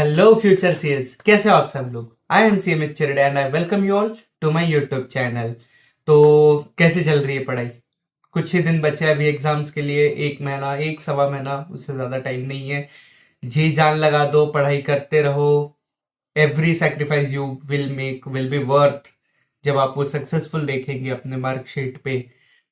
Hello future CS, कैसे हो आप सब लोग। I am C M Chirde and I welcome you all to my YouTube channel. तो कैसे चल रही है पढ़ाई? कुछ ही दिन बचे हैं अभी एग्जाम्स के लिए, एक महीना, एक सवा महीना, उससे ज़्यादा टाइम नहीं है। जी जान लगा दो, पढ़ाई करते रहो। Every sacrifice you will make will be worth. जब आप वो सक्सेसफुल देखेंगे अपने मार्कशीट पे,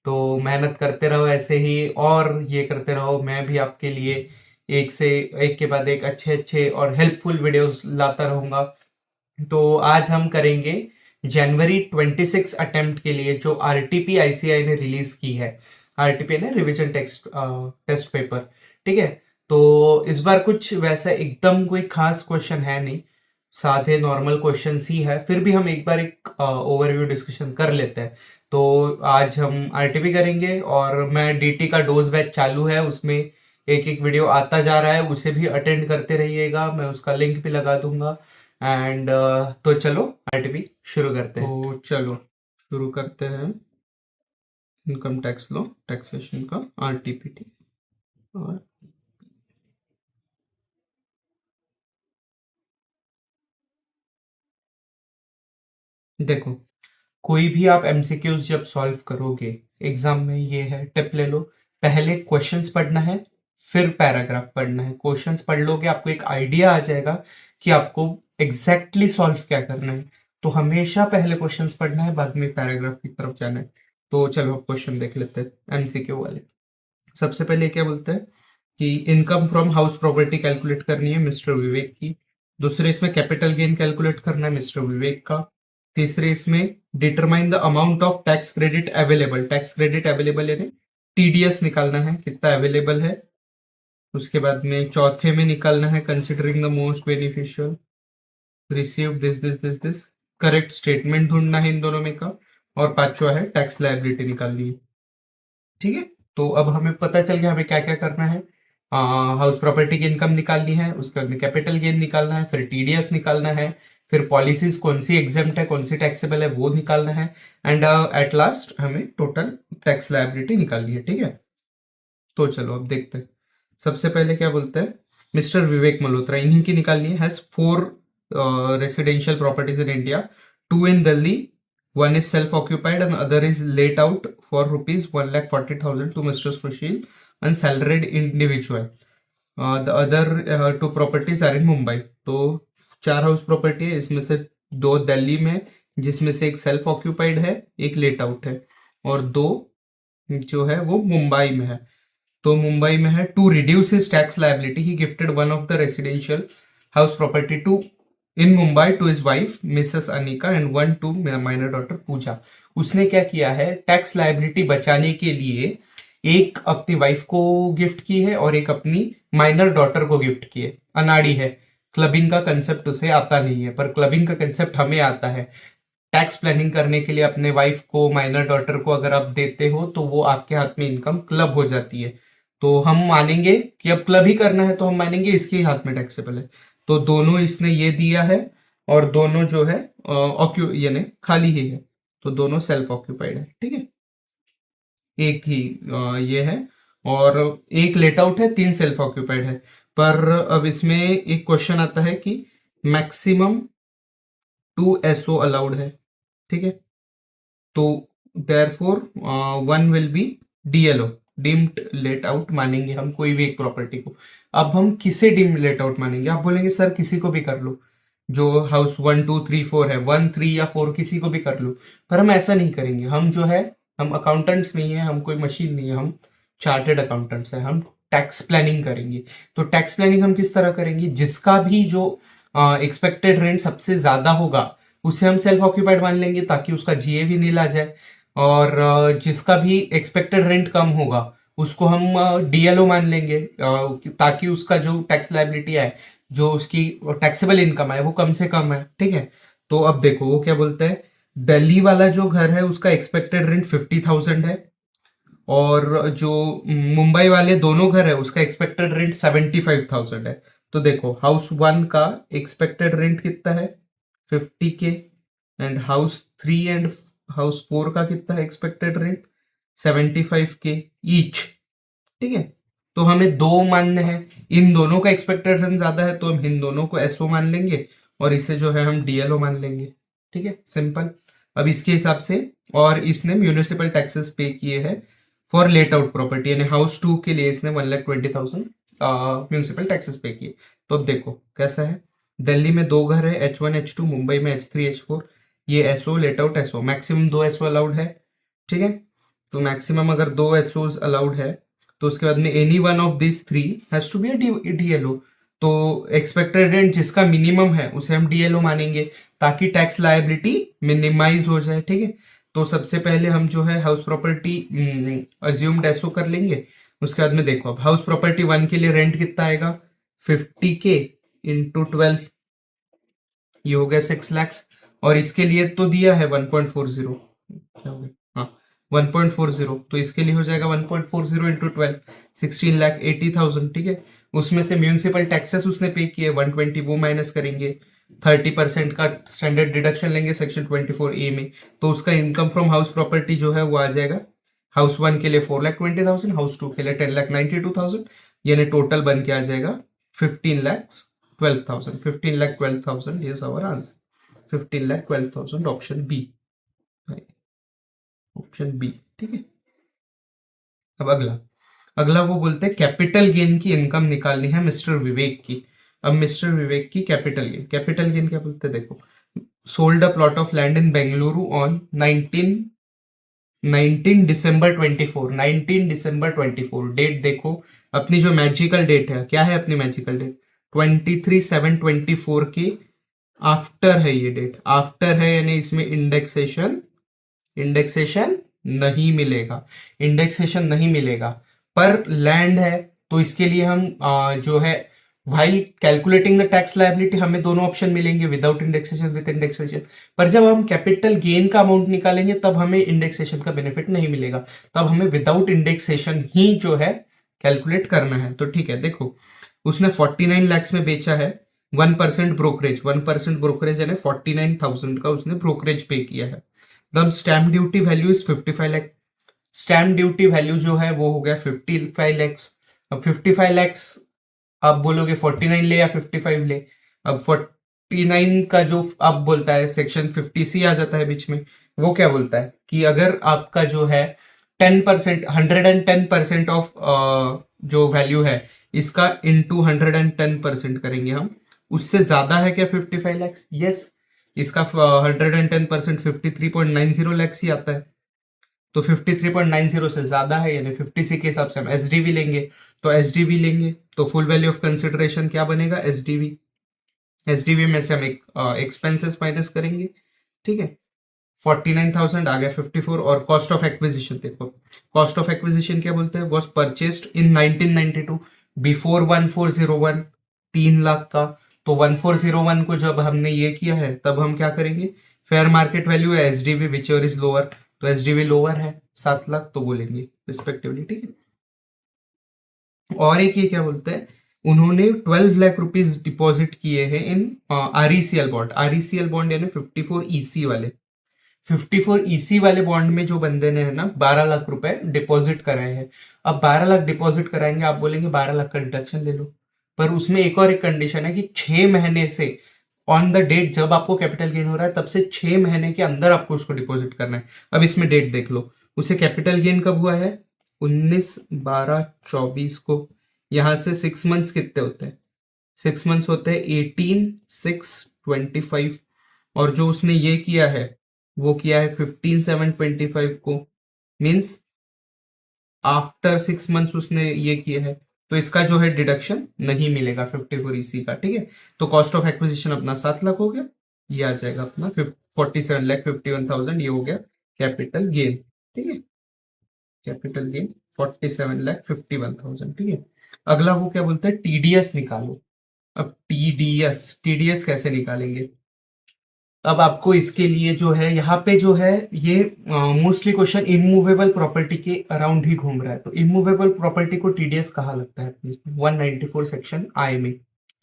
तो मेहनत करते रहो ऐसे ही, और ये करते रहो। मैं भी आपके लिए एक से एक के बाद एक अच्छे अच्छे और हेल्पफुल वीडियोस लाता रहूंगा। तो आज हम करेंगे जनवरी 26 अटेम्प्ट के लिए जो आरटीपी आईसीआई ने रिलीज की है। आरटीपी ने रिवीजन टेस्ट पेपर, ठीक है। तो इस बार कुछ वैसा एकदम कोई खास क्वेश्चन है नहीं, सादे नॉर्मल क्वेश्चंस ही है। फिर भी हम एक बार एक ओवरव्यू डिस्कशन कर लेते हैं। तो आज हम आरटीपी करेंगे, और मैं डीटी का डोज बैच चालू है, उसमें एक एक वीडियो आता जा रहा है, उसे भी अटेंड करते रहिएगा। मैं उसका लिंक भी लगा दूंगा। एंड तो चलो आरटीपी शुरू करते हैं। तो चलो शुरू करते हैं इनकम टैक्स लॉ टैक्सेशन का आरटीपी। और देखो, कोई भी आप एमसीक्यूज जब सॉल्व करोगे एग्जाम में, ये है टिप ले लो। पहले क्वेश्चंस पढ़ना है, फिर पैराग्राफ पढ़ना है। क्वेश्चंस पढ़ लोगे, आपको एक आइडिया आ जाएगा कि आपको एग्जैक्टली सॉल्व क्या करना है। तो हमेशा पहले क्वेश्चंस पढ़ना है, बाद में पैराग्राफ की तरफ जाना है। तो चलो अब क्वेश्चन देख लेते हैं एमसीक्यू वाले। सबसे पहले क्या बोलते हैं कि income from house property calculate करनी है मिस्टर विवेक की। दूसरे इसमें कैपिटल गेन कैलकुलेट करना है मिस्टर विवेक का। तीसरे इसमें determine the amount of tax credit available. Tax credit available यानी टीडीएस निकालना है, कितना अवेलेबल है। उसके बाद में चौथे में निकालना है considering the most beneficial receive this this this this. Correct statement ढूंढना है इन दोनों में का। और पांचवा है टैक्स लायबिलिटी निकालनी है। ठीक है, तो अब हमें पता चल गया हमें क्या क्या करना है। हाउस प्रॉपर्टी की इनकम निकालनी है, उसके बाद में कैपिटल गेन निकालना है, फिर टीडीएस निकालना है, फिर पॉलिसीज कौन सी एग्जेम्प्ट है, कौन सी टैक्सेबल है वो निकालना है। एंड एट लास्ट हमें टोटल टैक्स लायबिलिटी निकालनी है। ठीक है, तो चलो अब देखते हैं। सबसे पहले क्या बोलते हैं, मिस्टर विवेक मल्होत्रा, इन्हीं की निकालनी है। Has 4 residential properties in India, 2 in Delhi, one is self-occupied and other is let out for rupees 1,40,000 to Mr. Sushil and salaried individual. The other 2 properties are in Mumbai. तो 4 हाउस प्रॉपर्टी है, इसमें से 2 दिल्ली में, जिसमें से एक सेल्फ ऑक्यूपाइड है, एक लेट आउट है, और 2 जो है वो मुंबई में है। तो मुंबई में है। To reduce his tax liability he gifted one of the residential house property to in Mumbai to his wife Mrs Anika and one to minor daughter Pooja. उसने क्या किया है, टैक्स लायबिलिटी बचाने के लिए एक अपनी वाइफ को गिफ्ट की है और एक अपनी माइनर डॉटर को गिफ्ट की है। अनाड़ी है, क्लबिंग का कंसेप्ट उसे आता नहीं है, पर क्लबिंग का कंसेप्ट हमें आता है। टैक्स प्लानिंग करने के लिए अपने वाइफ को, माइनर डॉटर को अगर आप देते हो, तो वो आपके हाथ में इनकम क्लब हो जाती है। तो हम मानेंगे कि अब क्लब ही करना है, तो हम मानेंगे इसके ही हाथ में टैक्सेबल है। तो दोनों इसने ये दिया है, और दोनों जो है ऑक्यू यानी खाली ही है, तो दोनों सेल्फ ऑक्यूपाइड है। ठीक है, एक ही ये है, और एक लेट आउट है, 3 सेल्फ ऑक्यूपाइड है। पर अब इसमें एक क्वेश्चन आता है कि मैक्सिमम 2 एसओ अलाउड है। ठीक है, तो therefore one will be DLO, deemed let out मानेंगे हम कोई भी एक प्रॉपर्टी को। अब हम किसे डीम्ड लेट आउट मानेंगे? आप बोलेंगे सर किसी को भी कर लो, जो हाउस 1 2 3 4 है, 1 3 या 4 किसी को भी कर लो। पर हम ऐसा नहीं करेंगे। हम जो है, हम अकाउंटेंट्स नहीं है, हम कोई मशीन नहीं है, हम चार्टेड अकाउंटेंट्स है। हम टैक्स प्लानिंग करेंगे। तो टैक्स प्लानिंग हम किस तरह करेंगे, जिसका भी जो एक्सपेक्टेड रेंट सबसे ज्यादा होगा उसे हम सेल्फ ऑक्यूपाइड मान लेंगे, ताकि उसका जीए भी नील आ जाए। और जिसका भी एक्सपेक्टेड रेंट कम होगा उसको हम डीएलओ मान लेंगे, ताकि उसका जो टैक्स लायबिलिटी है, जो उसकी टैक्सेबल इनकम है, वो कम से कम है। ठीक है, तो अब देखो वो क्या बोलते हैं। दिल्ली वाला जो घर है उसका एक्सपेक्टेड रेंट 50,000 है, और जो मुंबई वाले दोनों घर है उसका एक्सपेक्टेड रेंट 75,000 है। तो देखो हाउस 1 का एक्सपेक्टेड रेंट कितना है, 50K। And house 3 and house 4 का कितना है एक्सपेक्टेड रेंट, 75K ईच। ठीक है, तो हमें दो मानने हैं, इन दोनों का एक्सपेक्टेड रिटर्न ज्यादा है तो हम इन दोनों को एसओ मान लेंगे और इसे जो है हम डीएलओ मान लेंगे। ठीक है, सिंपल। अब इसके हिसाब से, और इसने म्यूनिसिपल टैक्सेस पे किए हैं फॉर लेट आउट प्रॉपर्टी, यानी हाउस 2 के लिए इसने 1,20,000 म्यूनिसिपल टैक्सेस पे किए। तो अब देखो कैसा है, दिल्ली में 2 घर है, H1 H2, मुंबई में H3 H4, ये SO let out SO, maximum 2 SO allowed है। ठीक है, तो मैक्सिमम अगर 2 एसओज अलाउड है तो उसके बाद में any one of this 3 has to be a DLO. तो एक्सपेक्टेड रेंट जिसका मिनिमम है उसे हम डीएलओ मानेंगे ताकि टैक्स लायबिलिटी मिनिमाइज हो जाए। ठीक है, तो सबसे पहले हम जो है हाउस प्रॉपर्टी अज्यूम्ड एसओ कर लेंगे। उसके बाद में देखो, अब हाउस प्रॉपर्टी 1 के लिए रेंट कितना आएगा, 50K इंटू 12, ये हो गया 6 lakhs। और इसके लिए तो दिया है 1.40, क्या हो गया, हाँ 1.40, तो इसके लिए हो जाएगा 1.40 इंटू 12, 16,80,000। ठीक है, उसमें से म्यूनिसिपल टैक्सेस उसने पे किए 120, वो माइनस करेंगे, 30% का स्टैंडर्ड डिडक्शन लेंगे सेक्शन 24A में, तो उसका इनकम फ्रॉम हाउस प्रॉपर्टी जो है वो आ जाएगा हाउस 1 के लिए 4,20,000, हाउस 2 के लिए 10,92,000, यानी टोटल बन के आ जाएगा 15,12,000। 15,12,000 is our answer, 15,12,000 option B, option B. ठीक है, अब अगला, अगला वो बोलते हैं कैपिटल गेन की इनकम निकालनी है मिस्टर विवेक की। अब मिस्टर विवेक की कैपिटल गेन, कैपिटल गेन क्या बोलते हैं देखो, sold a plot of land in Bengaluru on 19 December 24, 19 December 24, date देखो अपनी जो मैजिकल डेट है, क्या है अपनी मैजिकल डेट, 23/7/24 के आफ्टर है, ये डेट आफ्टर है, यानी इसमें इंडेक्सेशन, इंडेक्सेशन नहीं मिलेगा, इंडेक्सेशन नहीं मिलेगा। पर लैंड है तो इसके लिए हम जो है while calculating the tax liability हमें दोनों ऑप्शन मिलेंगे, विदाउट इंडेक्सेशन, विद इंडेक्सेशन। पर जब हम कैपिटल गेन का अमाउंट निकालेंगे तब हमें इंडेक्सेशन का बेनिफिट नहीं मिलेगा, तब हमें विदाउट इंडेक्सेशन ही जो है कैलकुलेट करना है। तो ठीक है, देखो उसने 49 lakhs में बेचा है, 1% ब्रोकरेज, 1% ब्रोकरेज यानी 49,000 का उसने ब्रोकरेज पे किया है। The stamp duty value is 55 lakh, stamp duty value जो है वो हो गया 55 lakhs। अब 55 lakhs आप बोलोगे 49 ले या 55 ले, अब 49 का जो आप बोलता है सेक्शन 50C आ जाता है बीच में, वो क्या बोलता है कि अगर आपका जो है 10%, 110% ऑफ जो वैल्यू है इसका इंटू 110% करेंगे हम, उससे ज्यादा है क्या 55 lakhs, यस, इसका 110% 53.90 lakhs ही आता है, तो 53.90 से ज्यादा है, यानी 50C के हिसाब से हम एसडीवी लेंगे। तो एसडीवी लेंगे तो फुल वैल्यू ऑफ कंसिडरेशन क्या बनेगा, एसडीवी, एसडीवी में से हम एक एक्सपेंसेस माइनस करेंगे। ठीक है, 49,000 आ गया 54, और कॉस्ट ऑफ एक्विजिशन देखो, कॉस्ट ऑफ एक्विजिशन क्या बोलते हैं, was purchased in 1992 before 1401, 3 lakh का। तो 1401 को जब हमने ये किया है तब हम क्या करेंगे, फेयर मार्केट वैल्यू है एसडीवी विच इज लोअर, तो एसडीवी लोअर है 7 लाख, तो बोलेंगे रिस्पेक्टिवली। ठीक है, और एक ये क्या बोलते हैं, उन्होंने 12 लाख रुपीज डिपॉजिट किए हैं इन आरईसीएल बॉन्ड, आरईसीएल बॉन्ड यानी 54 EC वाले, 54 EC वाले बॉन्ड में जो बंदे ने है ना 12 लाख रुपए डिपॉजिट कराए हैं। अब 12 लाख डिपॉजिट कराएंगे, आप बोलेंगे 12 लाख का डिडक्शन ले लो, पर उसमें एक और एक कंडीशन है कि 6 महीने से ऑन द डेट जब आपको कैपिटल गेन हो रहा है तब से 6 महीने के अंदर आपको उसको डिपॉजिट करना है। अब इसमें डेट देख लो, उसे कैपिटल गेन कब हुआ है, 19/12/24 को, यहां से 6 मंथ्स कितने होते हैं, 6 मंथ्स होते हैं 18/6/25, और जो उसने ये किया है वो किया है 15/7/25 को, मीन्स आफ्टर 6 मंथ्स उसने ये किया है, तो इसका जो है डिडक्शन नहीं मिलेगा 54 EC का। ठीक है, तो कॉस्ट ऑफ एक्विजिशन अपना 7 लाख हो गया, ये आ जाएगा अपना 47,51,000, ये हो गया कैपिटल गेन। ठीक है, कैपिटल गेन 47,51,000। ठीक है, अगला वो क्या बोलता है, टीडीएस निकालो। अब टीडीएस, टीडीएस कैसे निकालेंगे, अब आपको इसके लिए जो है यहाँ पे जो है ये मोस्टली क्वेश्चन इमूवेबल प्रॉपर्टी के अराउंड ही घूम रहा है, तो इमूवेबल प्रॉपर्टी को टीडीएस कहा लगता है 194 सेक्शन आई में।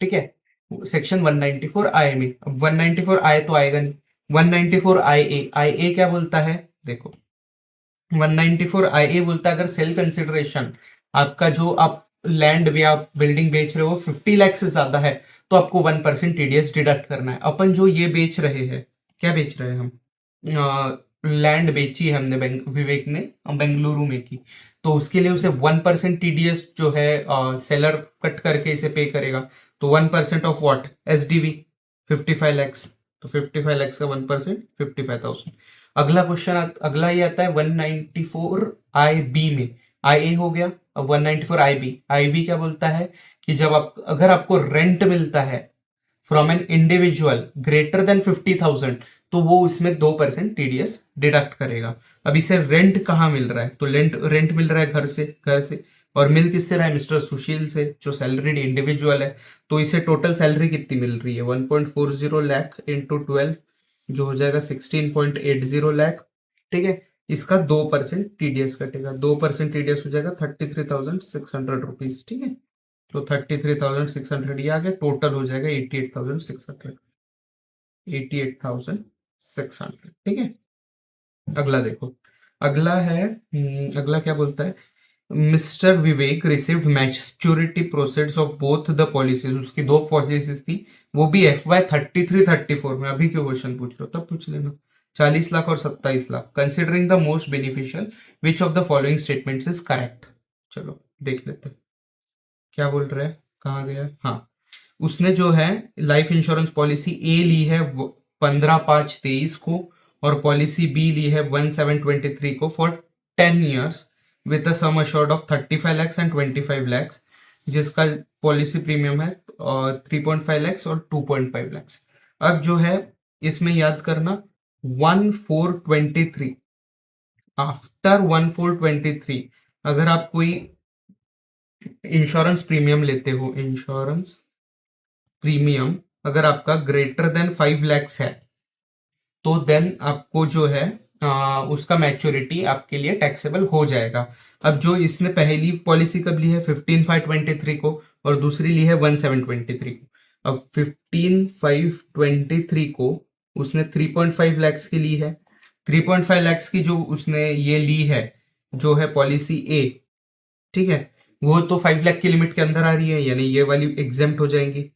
ठीक है, सेक्शन 194 आई में, अब 194 आई तो आएगा नहीं, 194 आई ए, आई ए क्या बोलता है देखो, 194 IA बोलता है अगर सेल कंसिडरेशन आपका जो आप लैंड भी आप बिल्डिंग बेच रहे हो 50 लाख से ज्यादा है तो आपको 1% टीडीएस डिडक्ट करना है। अपन जो ये बेच रहे हैं, क्या बेच रहे हैं हम, लैंड बेची है हमने, विवेक ने बेंगलुरु में की, तो उसके लिए उसे 1% टीडीएस जो है सेलर कट करके इसे पे करेगा। तो 1% ऑफ व्हाट, एसडीवी 55 लैक्स, तो 55 लैक्स का 1% 55,000। अगला क्वेश्चन, अगला ये आता है 194 आई बी में, आई ए हो गया, अब 194 आई बी, आई बी क्या बोलता है कि जब आप, अगर आपको रेंट मिलता है from an individual greater than 50,000 तो वो इसमें 2% टीडीएस डिडक्ट करेगा। अब इसे रेंट कहाँ मिल रहा है, तो रेंट रेंट मिल रहा है घर से, और मिल किससे रहा है, मिस्टर सुशील से, जो सैलरीड इंडिविजुअल है। तो इसे टोटल सैलरी कितनी मिल रही है, 1.40 लाख इंटू 12, जो हो जाएगा 16.80 लाख। ठीक है, इसका 2% टीडीएस कटेगा, 2% टीडीएस हो जाएगा 33,600 रुपीज। ठीक है, तो 33,600 ये आ गया, टोटल हो जाएगा 88,600, 88,600। ठीक है, अगला देखो, अगला है, अगला क्या बोलता है, Mr Vivek received maturity proceeds of both the policies, उसकी दो पॉलिसीज थी, वो भी FY 33-34 में। अभी क्यों क्वेश्चन पूछ रहे हो, तब पूछ लेना। 40 लाख और 27 lakh, considering the most beneficial which of the following statements is correct. चलो देख लेते हैं क्या बोल रहे हैं, कहाँ गया, हाँ। उसने जो है लाइफ इंश्योरेंस पॉलिसी ए ली है 15/5/23 को, और पॉलिसी बी ली है 1/7/23 को for 10 years with a sum assured of 35 lakhs and 25 lakhs, जिसका पॉलिसी प्रीमियम है 3.5 लैक्स और 2.5 लैक्स। अब जो है इसमें याद करना, 1/4/23, आफ्टर 1/4/23 अगर आप कोई इंश्योरेंस प्रीमियम लेते हो, इंश्योरेंस प्रीमियम अगर आपका ग्रेटर देन 5 लैक्स है, तो देन आपको जो है उसका मैच्योरिटी आपके लिए टैक्सेबल हो जाएगा। अब जो इसने पहली पॉलिसी कब ली है, 15/5/23 को, और दूसरी ली है 1/7/23 को। अब 15/5/23 को उसने 3.5 लैक्स की ली है, 3.5 लैक्स की जो उसने ये ली है, जो है पॉलिसी ए, ठीक है, वो तो 5 लाख की लिमिट के अंदर आ रही है, यानी ये वाली एग्जेम्प्ट हो जाएंगी।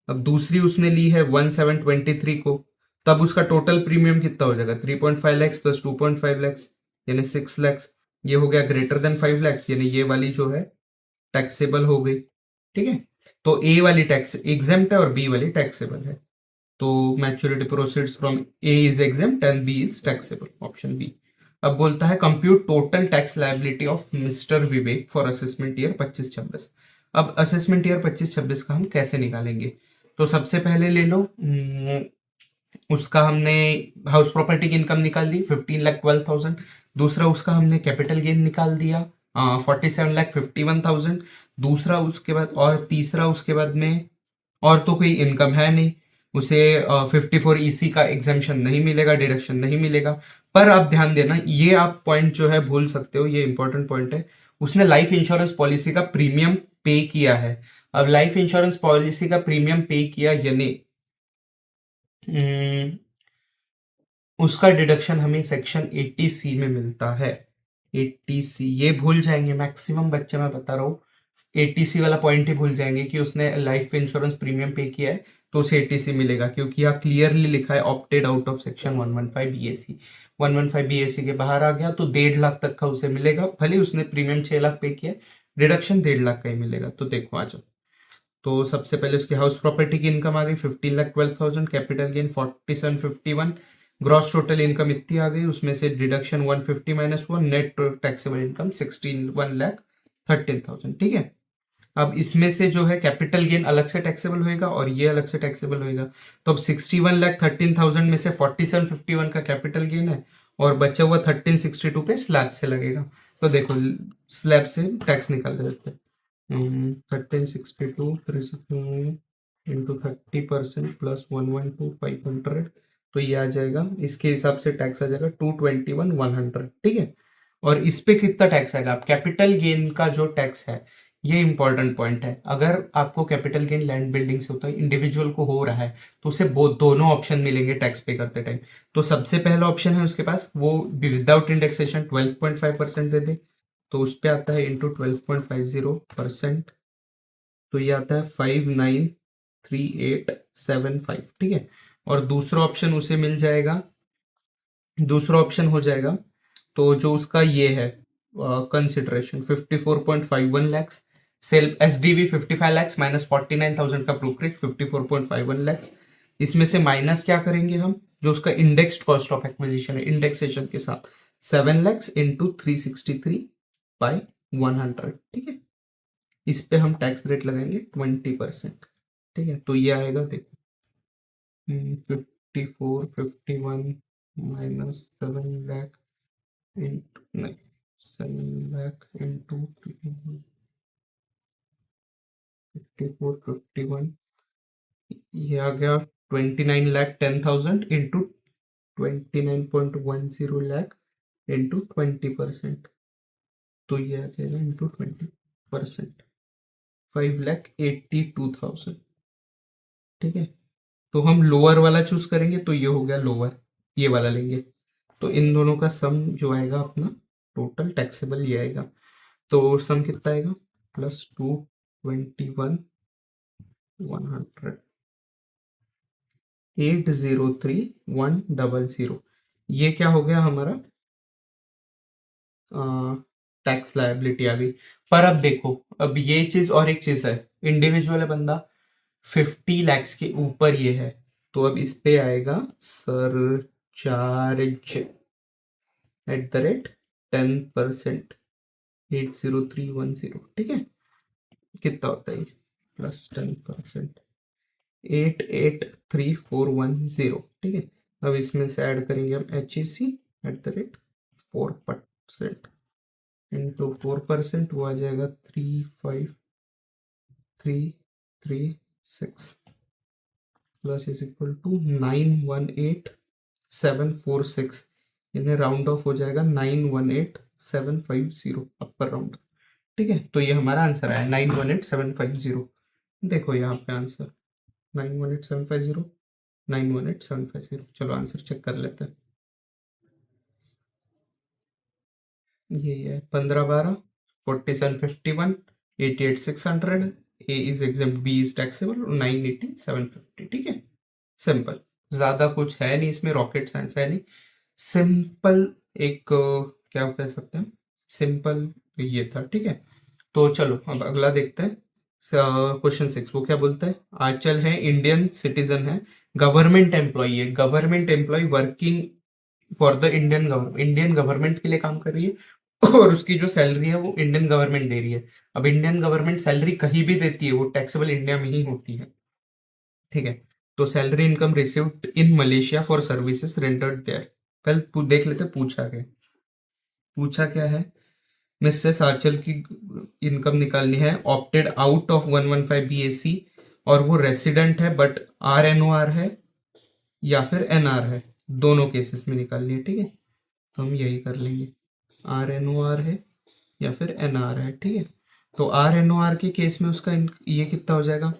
अब दूसरी उसने ली है 1/7/23 को, तब उसका टोटल प्रीमियम कितना हो जाएगा, 3.5 लैक्स प्लस 2.5 लैक्स, यानी 6 लैक्स। ये हो गया ग्रेटर देन 5 लैक्स, यानी ये वाली जो है टैक्सेबल हो गई। ठीक है, तो ए वाली टैक्स एग्जेम्प्ट है और बी वाली टैक्सेबल है। तो maturity proceeds from A is exempt and B is taxable, option B. अब बोलता है compute total tax liability of mister Vivek for assessment year 25-26। अब असेसमेंट ईयर 25-26 का हम कैसे निकालेंगे, तो सबसे पहले ले लो, उसका हमने हाउस प्रॉपर्टी की इनकम निकाल दी 15,12,000। दूसरा उसका हमने कैपिटल गेन निकाल दिया 47,51,000। दूसरा उसके बाद, और तीसरा उसके बाद में और तो कोई इनकम है नहीं, उसे 54 EC का एग्जामेशन नहीं मिलेगा, डिडक्शन नहीं मिलेगा। पर आप ध्यान देना, ये आप पॉइंट जो है भूल सकते हो, ये इंपॉर्टेंट पॉइंट है, उसने लाइफ इंश्योरेंस पॉलिसी का प्रीमियम पे किया है। अब लाइफ इंश्योरेंस पॉलिसी का प्रीमियम पे किया, यानी उसका डिडक्शन हमें सेक्शन 80C में मिलता है। 80C ये भूल जाएंगे मैक्सिमम बच्चे, मैं बता रहा हूँ, 80C वाला पॉइंट ही भूल जाएंगे कि उसने लाइफ इंश्योरेंस प्रीमियम पे किया है तो उसे 80C मिलेगा, क्योंकि यहाँ क्लियरली लिखा है opted out of section 115 BAC। 115 BAC के बाहर आ गया तो 1.5 लाख तक का उसे मिलेगा, भले उसने प्रीमियम 6 लाख पे किया, डिडक्शन 1.5 लाख का ही मिलेगा। तो देखो आ जाओ, तो सबसे पहले उसकी हाउस प्रॉपर्टी की इनकम आ गई 15,12,000, capital gain 4751, gross total income इतनी आ गई, उसमें से डिडक्शन 150 -1, नेट टैक्सेबल इनकम 1,13,13,000। ठीक है, अब इसमें से जो है कैपिटल गेन अलग से टैक्सेबल होएगा और ये अलग से टैक्सेबल होएगा। तो अब 61,13,000 में से 4751 का कैपिटल गेन है और बचा हुआ 1362 पे स्लैब से लगेगा। तो देखो स्लैब से टैक्स निकाल देते हैं, 1362 इंटू 30% प्लस 112,500, तो ये आ जाएगा, इसके हिसाब से टैक्स आ जाएगा 221,100। ठीक है, और इस पे कितना टैक्स आएगा, आप कैपिटल गेन का जो टैक्स है, ये इंपॉर्टेंट पॉइंट है। अगर आपको कैपिटल गेन लैंड बिल्डिंग से होता है, इंडिविजुअल को हो रहा है, तो उसे दोनों ऑप्शन मिलेंगे टैक्स पे करते टाइम। तो सबसे पहला ऑप्शन है उसके पास, वो विदाउट इंडेक्सेशन 12.5% दे दे, तो उस पे आता है इंटू 12.50%, तो ये आता है 593875, ठीक है। और दूसरा ऑप्शन उसे मिल जाएगा, दूसरा ऑप्शन हो जाएगा, तो जो उसका ये है consideration 54.51 lakhs, sale SDV 55 lakhs minus 49,000 का ब्रोकरेज 54.51 लैक्स, इसमें से माइनस क्या करेंगे हम, जो उसका इंडेक्स्ड कॉस्ट ऑफ एक्विजिशन है इंडेक्सेशन के साथ 7 लैक्स इंटू 363/100, ठीक है। इस पे हम टैक्स रेट लगाएंगे 20%, ठीक है। तो ये आएगा देखो 5451 माइनस 7 लाख इंटू नहीं 7 लाख इंटू 5451, ये आ गया 29,10,000 इंटू 29.10 लाख इंटू 20%, तो ये आ जाएगा इंटू 20%, 5,82,000, ठीक है। तो हम लोअर वाला चूज करेंगे, तो ये हो गया लोअर, ये वाला लेंगे, तो इन दोनों का सम जो आएगा अपना टोटल टैक्सेबल ये आएगा, तो सम कितना आएगा +221,100 803,100, ये क्या हो गया हमारा टैक्स लायबिलिटी आ गई। पर अब देखो, अब ये चीज और एक चीज है, इंडिविजुअल बंदा 50 लैक्स के ऊपर ये है, तो अब इस पे आएगा सर चार्ज @10%, 80310, ठीक है। कितना होता है ये +10%, 883,410, ठीक है। अब इसमें से ऐड करेंगे हम HEC @4% इंटू 4%, वो आ जाएगा 35,336 प्लस इज इक्वल टू 918,746, इन्हें राउंड ऑफ हो जाएगा 918,750 अपर राउंड, ठीक है। तो ये हमारा आंसर आया 918,750, देखो यहाँ पे आंसर 918,750, 918,750। चलो आंसर चेक कर लेते हैं, ये है 15/12, 4751, 88,600, A is exempt, B is taxable, 918,750, ठीक है। सिंपल, ज्यादा कुछ है नहीं इसमें, रॉकेट साइंस है नहीं, सिंपल एक क्या कह सकते हैं, सिंपल ये था, ठीक है। तो चलो अब अगला देखते हैं, क्वेश्चन 6, वो क्या बोलता है, आंचल है इंडियन सिटीजन है, गवर्नमेंट एम्प्लॉई है, government employee working for the Indian government, Indian government के लिए काम कर रही है और उसकी जो सैलरी है वो इंडियन गवर्नमेंट दे रही है। अब इंडियन गवर्नमेंट सैलरी कहीं भी देती है, वो टैक्सेबल इंडिया में ही होती है, ठीक है। तो salary income received in Malaysia for services rendered there, पहले देख लेते पूछा क्या है, मिसेस आंचल की इनकम निकालनी है, ऑप्टेड आउट ऑफ 115 BAC, और वो रेसिडेंट है बट RNOR है या फिर NR है, दोनों केसेस में निकालनी है, ठीक है। तो हम यही कर लेंगे, RNOR है या फिर NR है, ठीक है। तो RNOR के केस में उसका ये कितना हो जाएगा,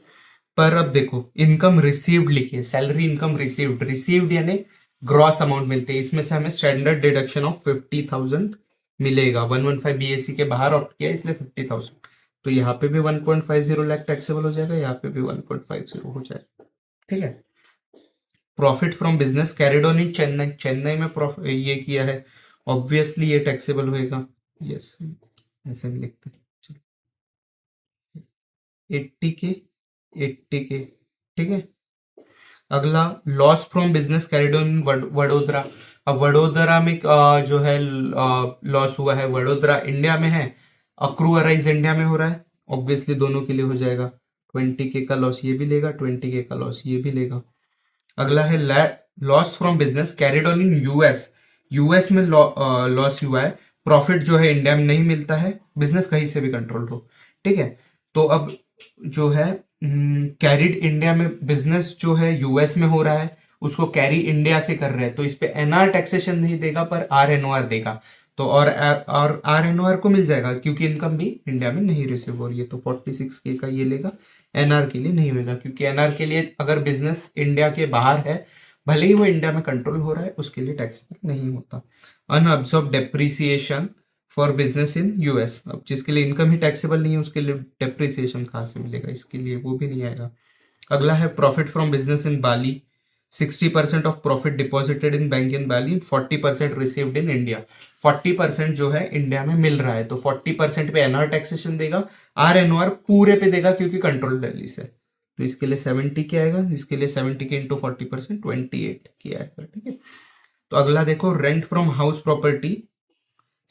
पर अब देखो इनकम रिसीव्ड लिखिए, सैलरी इनकम रिसीव्ड, रिसीव्ड यानी ग्रॉस अमाउंट मिलते हैं, इसमें से हमें स्टैंडर्ड डिडक्शन ऑफ 50,000 मिलेगा, 115 BAC के बाहर ऑप्ट किया इसलिए 50,000, तो यहाँ पे भी 1.50 लाख टैक्सेबल हो जाएगा, यहाँ पे भी 1.50 हो जाएगा, ठीक है। Profit from business carried on in Chennai, Chennai में ये किया है, ऑब्वियसली ये टैक्सेबल होएगा, यस ऐसे नहीं लिखते, 80K, 80K, ठीक है। अगला loss from business carried on Vadodara, अब वडोदरा में जो है लॉस हुआ है, वडोदरा इंडिया में है, अक्रू अराइज इंडिया में हो रहा है, ऑब्वियसली दोनों के लिए हो जाएगा, 20K का लॉस ये भी लेगा, 20K का लॉस ये भी लेगा। अगला है loss from business carried on in US, US में लॉस हुआ है, प्रॉफिट जो है इंडिया में नहीं मिलता है, बिजनेस कहीं से भी कंट्रोल हो, ठीक है। तो अब जो है कैरिड इंडिया में बिजनेस जो है यूएस में हो रहा है, उसको कैरी इंडिया से कर रहे हैं, तो इस पे एनआर टैक्सेशन नहीं देगा पर RNOR देगा, तो और RNOR को मिल जाएगा क्योंकि इनकम भी इंडिया में नहीं रिसीव हो रही है, तो 46K का ये लेगा, NR के लिए नहीं होगा क्योंकि NR के लिए अगर बिजनेस इंडिया के बाहर है, भले ही वो इंडिया में कंट्रोल हो रहा है, उसके लिए टैक्स नहीं होता। Unabsorbed depreciation for business in US. अब जिसके लिए इनकम ही टैक्सेबल नहीं है उसके लिए डेप्रिसिएशन कहाँ से मिलेगा, इसके लिए वो भी नहीं आएगा। अगला है profit from business in Bali, 60% of profit deposited in bank in Bali, 40% received in India. 40% जो है इंडिया में मिल रहा है, तो 40% पे एनआर टैक्सेशन देगा, आर एनओआर पूरे पे देगा क्योंकि कंट्रोल दिल्ली से। तो इसके लिए 70 क्या आएगा, इसके लिए 70 के इंटू 40% 28 किया आएगा, ठीक है। तो अगला देखो, rent from house property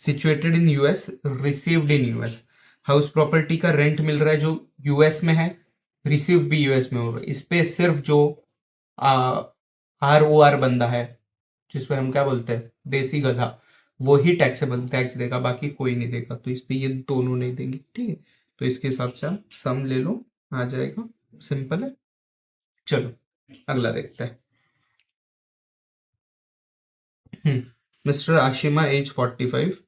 situated in US received in US. House property का रेंट मिल रहा है जो यूएस में है, रिसीव भी यूएस में होगा। इस पे सिर्फ जो आर ओ आर बंदा है, जिसपे हम क्या बोलते हैं देसी गधा, वो ही टैक्सेबल टैक्स देगा, बाकी कोई नहीं देगा। तो इस पे ये दोनों नहीं देंगे, ठीक है। तो इसके हिसाब से आप सम ले लो, आ जाएगा, सिंपल है। चलो अगला देखते हैं। Mister Ashima age 45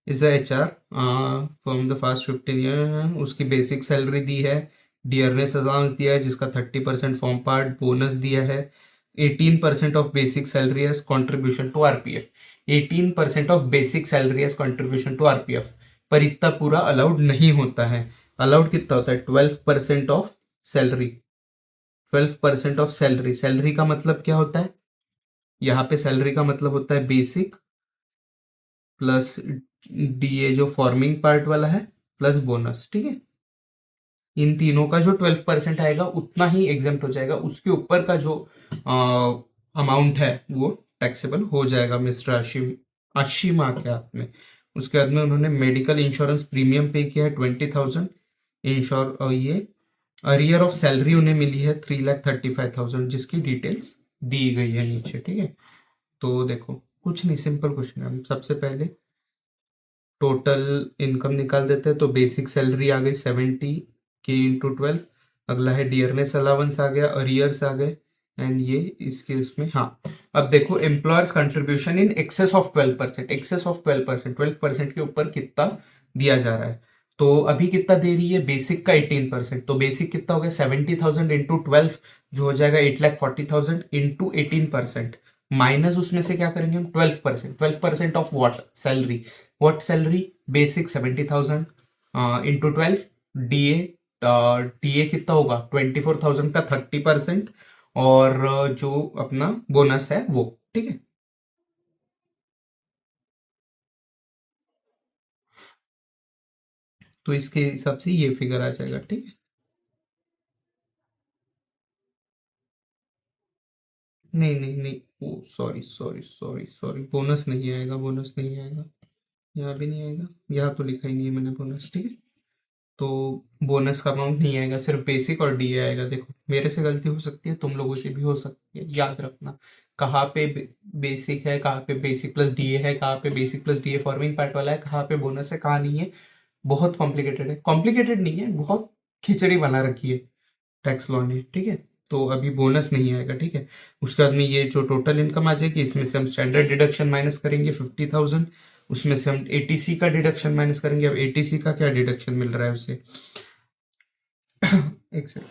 is a HR from the fast 15 year. उसकी बेसिक सैलरी दी है, डियरनेस अलाउंस दिया है जिसका 30% फॉर्म पार्ट, बोनस दिया है, 18% of basic salary as contribution to RPF. 18% of basic salary as contribution to RPF, पर इतना पूरा अलाउड नहीं होता है। अलाउड कितना होता है, 12% of salary. 12% of salary, salary का मतलब क्या होता है, यहाँ पे सैलरी का मतलब होता है बेसिक प्लस डीए जो फॉर्मिंग पार्ट वाला है, प्लस बोनस, ठीक है। इन तीनों का जो 12% आएगा उतना ही एग्जेम्प्ट हो जाएगा, उसके ऊपर का जो अमाउंट है वो टैक्सेबल हो जाएगा मिस्टर आशिमा के हाथ में। उसके बाद में उन्होंने मेडिकल इंश्योरेंस प्रीमियम पे किया है 20,000 इंश्योर, और ये अरियर ऑफ सैलरी उन्हें मिली है 3,35,000 जिसकी डिटेल्स दी गई है नीचे, ठीक है। तो देखो कुछ नहीं, सिंपल क्वेश्चन है। हम सबसे पहले टोटल इनकम निकाल देते हैं, तो बेसिक सैलरी आ गई 70 के इंटू 12। अगला है डियरनेस अलाउंस आ गया, अरियर्स आ गए, एंड ये इसके उसमें, हाँ। अब देखो employer's contribution in excess of 12%, excess of 12%, 12% के ऊपर कितना दिया जा रहा है। तो अभी कितना दे रही है, बेसिक का 18%, तो बेसिक कितना हो गया 70,000 इंटू 12, जो हो जाएगा 8,40,000 इंटू 18%, माइनस उसमें से क्या करेंगे हम 12%। 12% of what, salary. What salary, basic 70,000 into 12, DA, DA कितना होगा 24,000 का 30%, और जो अपना बोनस है वो, ठीक है। तो इसके हिसाब से ये फिगर आ जाएगा, ठीक है। नहीं नहीं नहीं, oh sorry sorry sorry sorry, bonus नहीं आएगा, बोनस नहीं आएगा, यहाँ भी नहीं आएगा, यहाँ तो लिखा ही नहीं है मैंने बोनस, ठीक है। तो बोनस का अमाउंट नहीं आएगा, सिर्फ बेसिक और डीए आएगा। देखो मेरे से गलती हो सकती है, तुम लोगों से भी हो सकती है, याद रखना कहाँ पे बेसिक है, कहाँ पे बेसिक प्लस डीए है, कहाँ पे basic plus DA forming part वाला है, कहाँ पे बोनस है, कहाँ नहीं है। बहुत कॉम्प्लिकेटेड है, कॉम्प्लिकेटेड नहीं है, बहुत खिचड़ी बना रखी है टैक्स लॉ ने, ठीक है। तो अभी बोनस नहीं आएगा, ठीक है। उसके बाद में ये जो टोटल इनकम आ जाएगी, इसमें से हम स्टैंडर्ड डिडक्शन माइनस करेंगे 50,000, उसमें से हम एटीसी का डिडक्शन माइनस करेंगे। अब एटीसी का क्या डिडक्शन मिल रहा है उसे, एक सेकंड।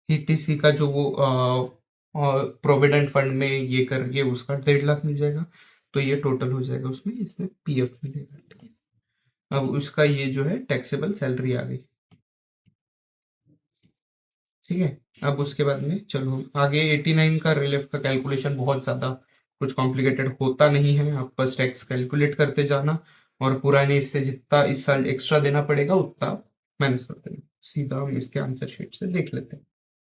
एटीसी का जो वो प्रोविडेंट फंड में ये करके उसका 1.5 लाख मिल जाएगा, तो ये टोटल हो जाएगा, उसमें इसमें पीएफ मिलेगा, ठीक है। अब उसका ये जो है टैक्सेबल सैलरी आ गई, ठीक है। अब उसके बाद में चलो हम आगे 89 का रिलीफ का कैलकुलेशन बहुत ज़्यादा कुछ कॉम्प्लिकेटेड होता नहीं है, आप बस टैक्स कैलकुलेट करते जाना, और पुराने इससे जितना इस साल एक्स्ट्रा देना पड़ेगा उतना माइनस करते देना। सीधा हम इसके आंसर शीट से देख लेते हैं,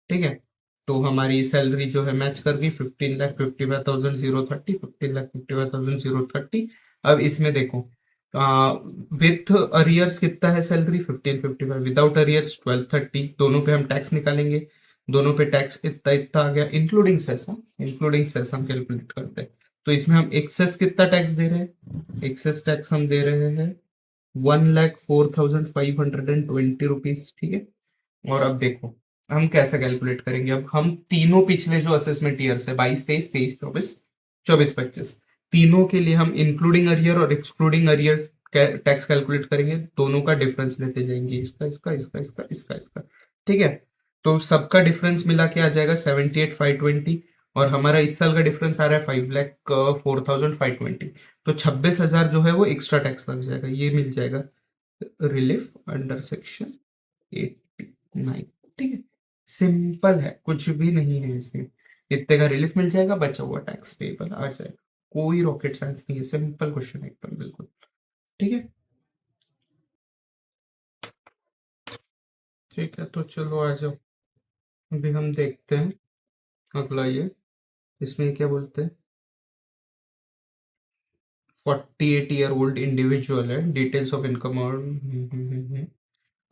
ठीक है। तो हमारी सैलरी जो है मैच कर गई, 15,55,030, 15,55,030। अब इसमें देखो विथ अरियर्स कितना है सैलरी 1555, विदाउट अरियर्स 1230, दोनों पे हम टैक्स निकालेंगे। दोनों पे टैक्स इतना इतना आ गया, इंक्लूडिंग सेस, इंक्लूडिंग सेस हम कैलकुलेट करते हैं। तो इसमें हम एक्सेस कितना टैक्स दे रहे हैं, एक्सेस टैक्स हम दे रहे हैं 1,04,520 रुपीज, ठीक है। और अब देखो हम कैसे कैलकुलेट करेंगे, अब हम तीनों पिछले जो असेसमेंट ईयर्स है 22-23, 23-24, 24-25, तीनों के लिए हम इंक्लूडिंग अरियर और एक्सक्लूडिंग अरियर टैक्स कैलकुलेट करेंगे, दोनों का डिफरेंस लेते जाएंगे, इसका इसका इसका इसका इसका इसका, ठीक है। तो सबका डिफरेंस मिला के आ जाएगा 78,520, और हमारा इस साल का डिफरेंस आ रहा है 5,04,520। तो 26,000 जो है वो एक्स्ट्रा टैक्स लग जाएगा, ये मिल जाएगा रिलीफ अंडर सेक्शन 89। ठीक है, सिंपल है, कुछ भी नहीं है इसमें। इतने का रिलीफ मिल जाएगा, बचा हुआ टैक्स पेबल आ जाएगा। कोई रॉकेट साइंस नहीं है, सिंपल क्वेश्चन है एकदम, बिल्कुल। ठीक है। ठीक है, तो चलो आ जाओ। अभी हम देखते हैं अगला ये, इसमें क्या बोलते हैं। 48-year-old इंडिविजुअल है, डिटेल्स ऑफ इनकम और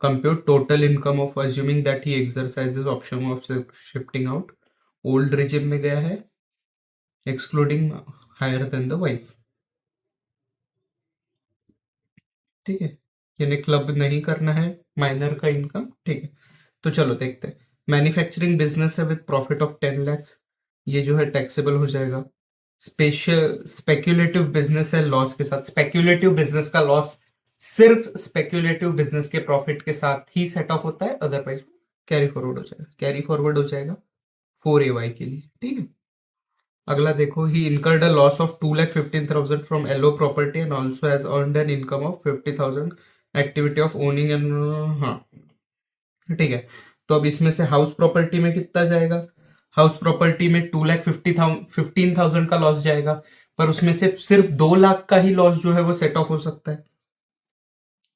compute total income of assuming that he exercises option of shifting out. Old regime में गया है, excluding higher than the wife. ठीक है, यानी क्लब नहीं करना है माइनर का इनकम। ठीक है, तो चलो देखते हैं। मैन्युफैक्चरिंग बिजनेस है विद प्रॉफिट ऑफ 10 lakhs, ये जो है टैक्सेबल हो जाएगा। स्पेशल स्पेक्यूलेटिव बिजनेस है लॉस के साथ, स्पेक्यूलेटिव बिजनेस का लॉस सिर्फ स्पेक्यूलेटिव बिजनेस के प्रॉफिट के साथ ही सेट ऑफ होता है, अदरवाइज कैरी फॉरवर्ड हो जाएगा। कैरी फॉरवर्ड हो जाएगा 4AY के लिए। ठीक है, अगला देखो, ही incurred a loss of 2,15,000 from LO property and also has earned an income of 50,000 activity of owning and हाँ। ठीक है, तो अब इसमें से हाउस प्रॉपर्टी में कितना जाएगा। हाउस प्रॉपर्टी में 2,15,000 का लॉस जाएगा, पर उसमें से सिर्फ 2 लाख का ही लॉस जो है वो सेट ऑफ हो सकता है।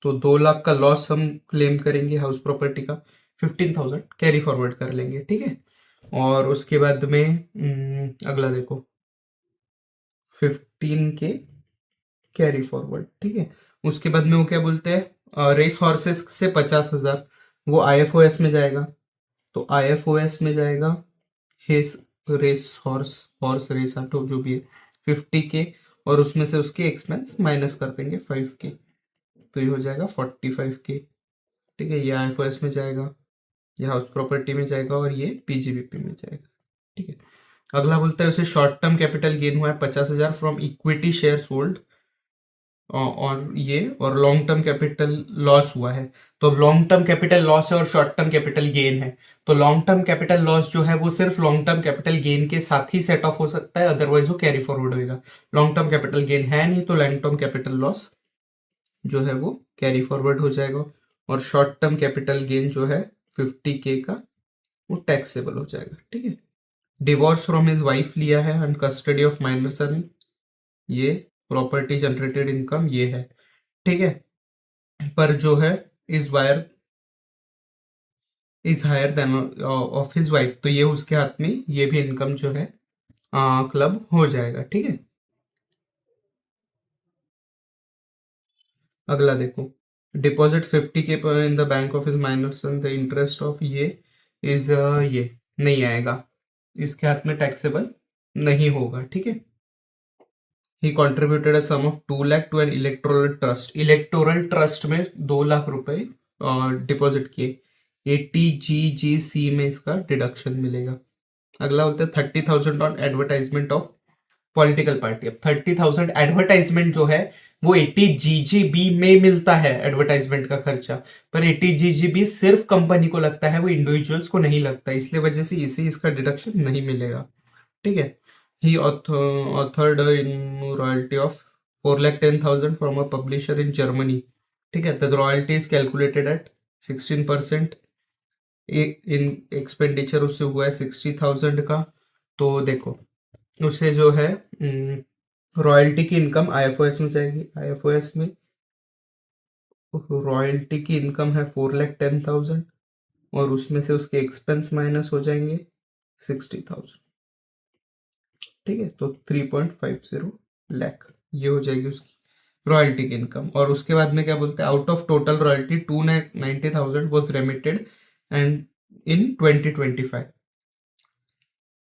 तो 2 लाख का लॉस हम क्लेम करेंगे हाउस प्रॉपर्टी का, 15,000 कैरी फॉरवर्ड कर लेंगे। ठीक है, और उसके बाद में अगला देखो, 15 के कैरी फॉरवर्ड। ठीक है, उसके बाद में वो क्या बोलते हैं, रेस हॉर्सेस से 50,000 वो IFOS में जाएगा। तो IFOS में जाएगा his race horse, horse race auto जो भी है 50 के, और उसमें से उसके एक्सपेंस माइनस कर देंगे 5 के, तो ये हो जाएगा 45 के। ठीक है, ये IFOS में जाएगा, ये हाउस प्रॉपर्टी में जाएगा, और ये PGBP में जाएगा। ठीक है, अगला बोलता है उसे शॉर्ट टर्म कैपिटल गेन हुआ है 50,000 फ्रॉम इक्विटी शेयर होल्ड, और ये और लॉन्ग टर्म कैपिटल लॉस हुआ है। तो लॉन्ग टर्म कैपिटल लॉस है और शॉर्ट टर्म कैपिटल गेन है। तो लॉन्ग टर्म कैपिटल लॉस जो है वो सिर्फ लॉन्ग टर्म कैपिटल गेन के साथ ही सेट ऑफ हो सकता है, अदरवाइज वो कैरी फॉरवर्ड होएगा। लॉन्ग टर्म कैपिटल गेन है नहीं, तो लॉन्ग टर्म कैपिटल लॉस जो है वो कैरी फॉरवर्ड हो जाएगा, और शॉर्ट टर्म कैपिटल गेन जो है 50K का, वो टैक्सेबल हो जाएगा। ठीक है, डिवोर्स फ्रॉम हिज वाइफ लिया है एंड कस्टडी ऑफ माइनर सन, ये प्रॉपर्टी जनरेटेड इनकम ये है। ठीक है, पर जो है is wire is higher than of his wife, तो ये उसके हाथ में ये भी इनकम जो है क्लब हो जाएगा। ठीक है, अगला देखो, deposit 50K in the bank of his minor son, the interest of ये इज ये नहीं आएगा, इसके हाथ में टैक्सेबल नहीं होगा। ठीक है, he contributed a sum of 2 lakh to an electoral trust, electoral trust में 2 लाख रुपए डिपॉजिट किए, 80GGC में इसका डिडक्शन मिलेगा। अगला बोलते हैं 30,000 on advertisement of political party. अब 30,000 एडवर्टाइजमेंट जो है वो 80GGB में मिलता है, एडवर्टाइजमेंट का खर्चा, पर 80GGB सिर्फ कंपनी को लगता है, वो इंडिविजुअल्स को नहीं लगता, इसलिए वजह से इसे इसका डिडक्शन नहीं मिलेगा। ठीक है, ही authored in royalty of 4,10,000 from a publisher in Germany. ठीक है, the royalty is calculated at 16%। In expenditure उससे हुआ है 60,000 का। तो देखो, उसे जो है रॉयल्टी की इनकम IFOS में जाएगी, IFOS में रॉयल्टी की इनकम है 4,10,000, और उसमें से उसके एक्सपेंस माइनस हो जाएंगे 60,000। ठीक है, तो 3.50 लाख ये हो जाएगी उसकी रॉयल्टी की इनकम। और उसके बाद में क्या बोलते हैं, out of total royalty 290,000 was remitted and in 2025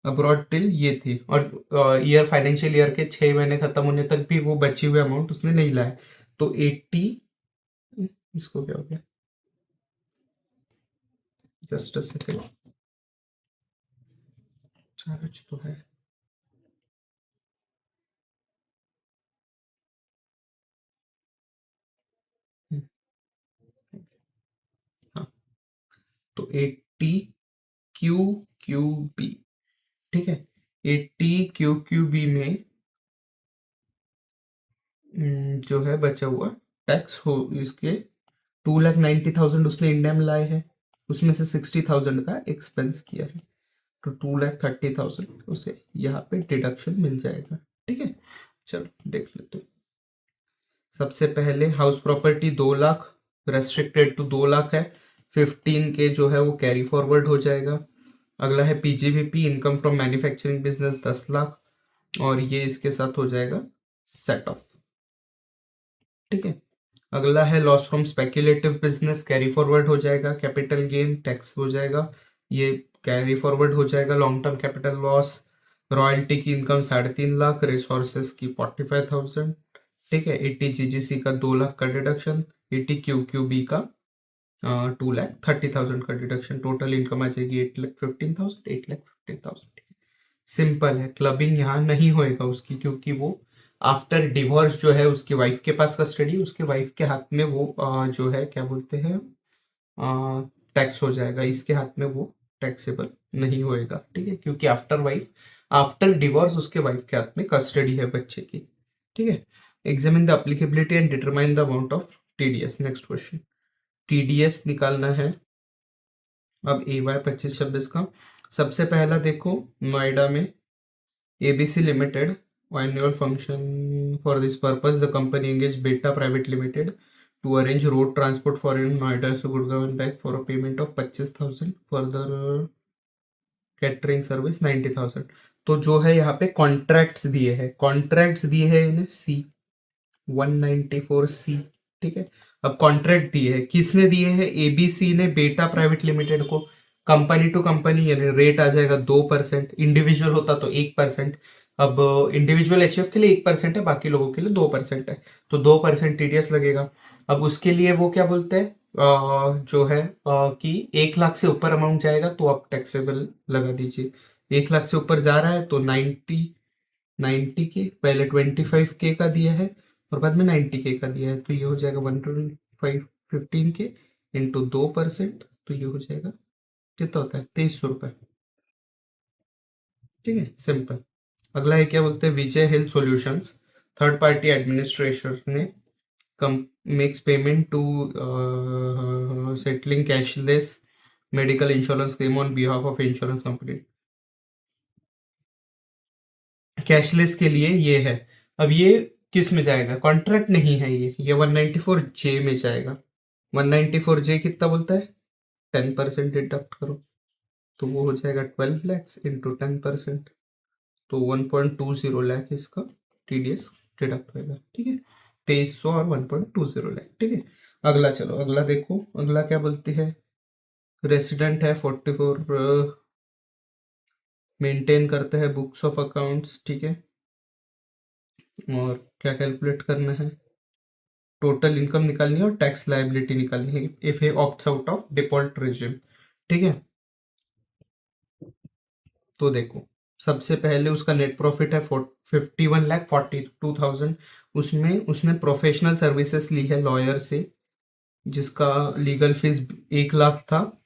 abroad till ये थी, और ईयर फाइनेंशियल ईयर के 6 महीने खत्म होने तक भी वो बची हुई अमाउंट उसने नहीं लाया। तो 80, इसको क्या हो गया, जस्ट अ सेकेंड, चार्ज तो है। हम्म, हाँ, तो 80 QQB, ठीक है। 80 QQB में जो है बचा हुआ टैक्स हो इसके 2,90,000 उसने इंडिया में लाए हैं, उसमें से 60,000 का एक्सपेंस किया है, तो 2,30,000 उसे यहाँ पे डिडक्शन मिल जाएगा, ठीक है। चलो देख लेते हैं। सबसे पहले house property 2 lakh, restricted to 2 lakh है, 15 के जो है वो कैरी फॉरवर्ड हो जाएगा। अगला है PGBP, income from manufacturing business 10 lakh, और ये इसके साथ हो जाएगा सेट ऑफ, ठीक है। अगला है loss from speculative business, carry forward हो जाएगा, कैपिटल गेन टैक्स हो जाएगा, ये कैरी फॉरवर्ड हो जाएगा। Long term capital loss, royalty की इनकम 3.5 लाख, रिसोर्सेज की 45,000, ठीक है। 80 जीजीसी का 2 लाख का डिडक्शन, 80 क्यूक्यूबी का 2,30,000 का डिडक्शन, टोटल इनकम आ जाएगी 8,15,000, 8,15,000। सिंपल है, क्लबिंग यहाँ नहीं होएगा उसकी, क्योंकि वो आफ्टर डिवोर्स जो है उसकी वाइफ के पास कस्टडी, उसके वाइफ के हाथ में वो जो है क्या बोलते हैं टैक्स हो जाएगा, इसके हाथ में वो टैक्सेबल नहीं होएगा, ठीक है, क्योंकि आफ्टर डिवोर्स उसके वाइफ के हाथ में कस्टडी है बच्चे की, ठीक है। Examine the applicability and determine the amount of TDS. Next question, TDS निकालना है अब AY 25-26 का। सबसे पहला देखो, नोएडा में ABC limited annual function for this purpose the company engaged Beta Private Limited to arrange road transport for in Noida to Gurgaon and back for a payment of 25,000, further catering service 90,000। तो जो है यहाँ पे contracts दिए हैं इन्हें C194C, ठीक है। अब कॉन्ट्रैक्ट दिए हैं, किसने दिए हैं? ABC ने बेटा प्राइवेट लिमिटेड को। कंपनी टू कंपनी यानी रेट आ जाएगा 2%, इंडिविजुअल होता तो 1%। अब इंडिविजुअल HF के लिए 1% है, बाकी लोगों के लिए 2% है, तो 2% TDS लगेगा। अब उसके लिए वो क्या बोलते हैं जो है कि 1 लाख से ऊपर अमाउंट जाएगा तो आप टैक्सेबल लगा दीजिए। 1 लाख से ऊपर जा रहा है तो 90 के पहले 25K का दिया है और बाद में 90K का दिया है, तो ये हो जाएगा 125 के इंटू 2%, तो ये हो जाएगा कितना होता है 2300 रुपये, ठीक है, सिंपल। अगला है क्या बोलते हैं, Vijay health solutions third party administration ने makes payment to settling cashless medical insurance claim on behalf of insurance company. Cashless के लिए ये है। अब ये किस में जाएगा? कॉन्ट्रैक्ट नहीं है ये 194J में जाएगा। 194J कितना बोलता है? 10% डिडक्ट करो, तो वो हो जाएगा 12 लैक्स इंटू 10%, तो 1.20 लाख इसका TDS डिडक्ट होगा, ठीक है। 2300 और 1.20 लाख, ठीक है। अगला चलो, अगला देखो, अगला क्या बोलती है, रेसिडेंट है 44, मेंटेन करते हैं बुक्स ऑफ अकाउंट्स, ठीक है। और क्या कैलकुलेट करना है, टोटल इनकम निकालनी है और टैक्स लायबिलिटी निकालनी है if he opts out of default regime, ठीक है। तो देखो, सबसे पहले उसका नेट प्रॉफिट है 51,42,000, उसमें उसने प्रोफेशनल सर्विसेज ली है लॉयर से, जिसका लीगल फीस 1 लाख था,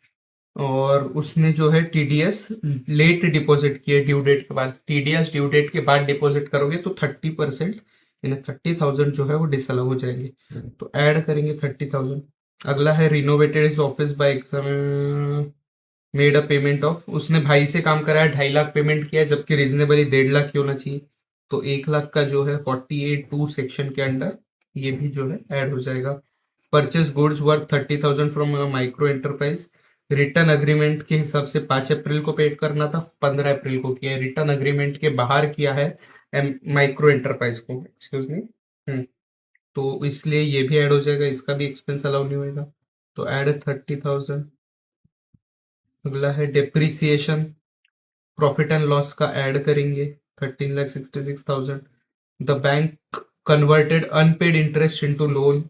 और उसने जो है TDS लेट डिपॉजिट किया ड्यू डेट के बाद। TDS ड्यू डेट के बाद डिपॉजिट करोगे तो 30% यानी 30,000 जो है वो डिसअलाउ हो जाएंगे, तो ऐड करेंगे 30,000। अगला है renovated is office by made a payment of, उसने भाई से काम कराया 2.5 लाख पेमेंट किया, जबकि रीजनेबली 1.5 लाख ही होना चाहिए, तो 1 लाख का जो है 48(2) सेक्शन के अंडर ये भी जो है ऐड हो जाएगा। Purchase goods worth 30,000 from micro enterprise, return agreement के हिसाब से 5 अप्रैल को पेड करना था, 15 अप्रैल को किया है, रिटर्न अग्रीमेंट के बाहर किया है माइक्रो एंटरप्राइज को, एक्सक्यूज मी, तो इसलिए ये भी ऐड हो जाएगा, इसका भी एक्सपेंस अलाउ नहीं होगा, तो ऐड 30,000। अगला है डेप्रिसिएशन, प्रॉफिट एंड लॉस का ऐड करेंगे 13,66,000। The bank converted unpaid interest into loan,